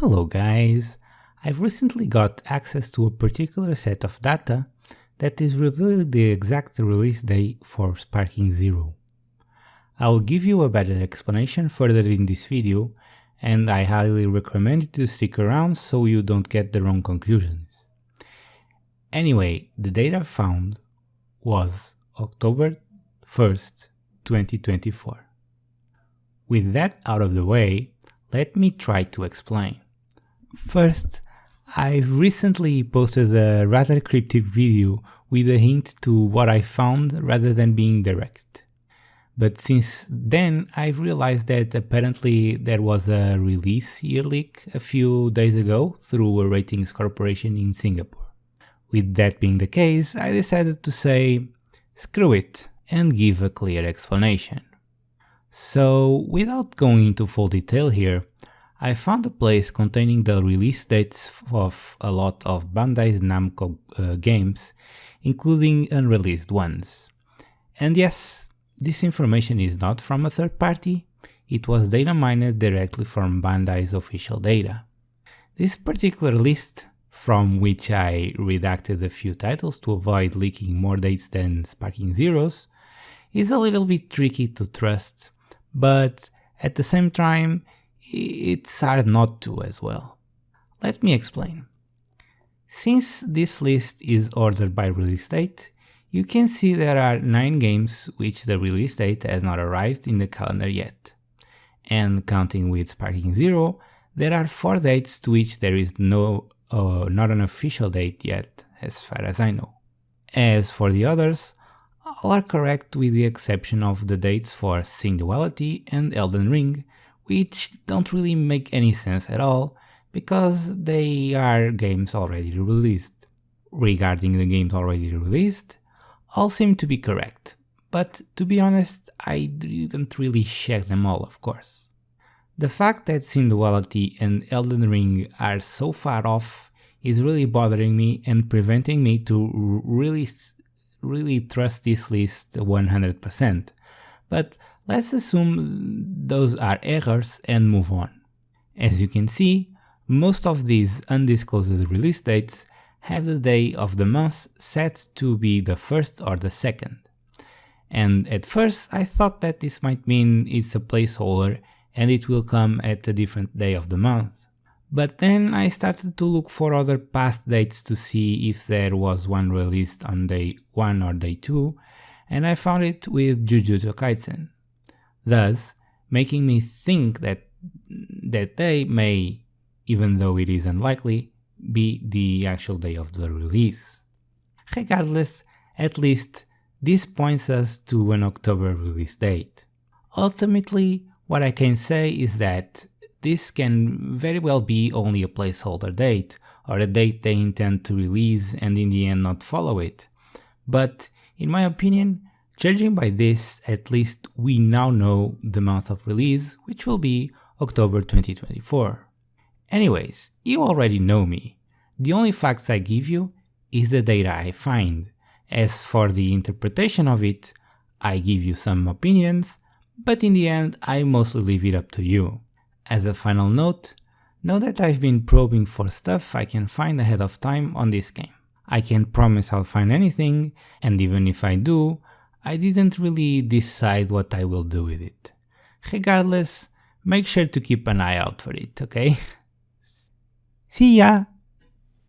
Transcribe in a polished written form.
Hello guys! I've recently got access to a particular set of data that is revealing the exact release day for Sparking 0. I will give you a better explanation further in this video, and I highly recommend you to stick around so you don't get the wrong conclusions. Anyway, the data found was October 1st, 2024. With that out of the way, let me try to explain. First, I've recently posted a rather cryptic video with a hint to what I found rather than being direct. But since then, I've realized that apparently there was a release year leak a few days ago through a ratings corporation in Singapore. With that being the case, I decided to say, screw it, and give a clear explanation. So, without going into full detail here, I found a place containing the release dates of a lot of Bandai's Namco games, including unreleased ones. And yes, this information is not from a third party, it was data mined directly from Bandai's official data. This particular list, from which I redacted a few titles to avoid leaking more dates than Sparking Zeros, is a little bit tricky to trust, but at the same time, it's hard not to as well. Let me explain. Since this list is ordered by release date, you can see there are 9 games which the release date has not arrived in the calendar yet. And counting with Sparking 0, there are 4 dates to which there is not an official date yet, as far as I know. As for the others, all are correct with the exception of the dates for Sin Duality and Elden Ring, which don't really make any sense at all, because they are games already released. Regarding the games already released, all seem to be correct, but to be honest, I didn't really check them all, of course. The fact that Sin Duality and Elden Ring are so far off is really bothering me and preventing me to really trust this list 100%, but let's assume those are errors and move on. As you can see, most of these undisclosed release dates have the day of the month set to be the 1st or the 2nd. And at first I thought that this might mean it's a placeholder and it will come at a different day of the month. But then I started to look for other past dates to see if there was one released on day 1 or day 2, and I found it with Jujutsu Kaisen, thus making me think that day may, even though it is unlikely, be the actual day of the release. Regardless, at least this points us to an October release date. Ultimately, what I can say is that this can very well be only a placeholder date, or a date they intend to release and in the end not follow it. But, in my opinion, judging by this, at least we now know the month of release, which will be October 2024. Anyways, you already know me. The only facts I give you is the data I find. As for the interpretation of it, I give you some opinions, but in the end I mostly leave it up to you. As a final note, know that I've been probing for stuff I can find ahead of time on this game. I can't promise I'll find anything, and even if I do, I didn't really decide what I will do with it. Regardless, make sure to keep an eye out for it, okay? See ya!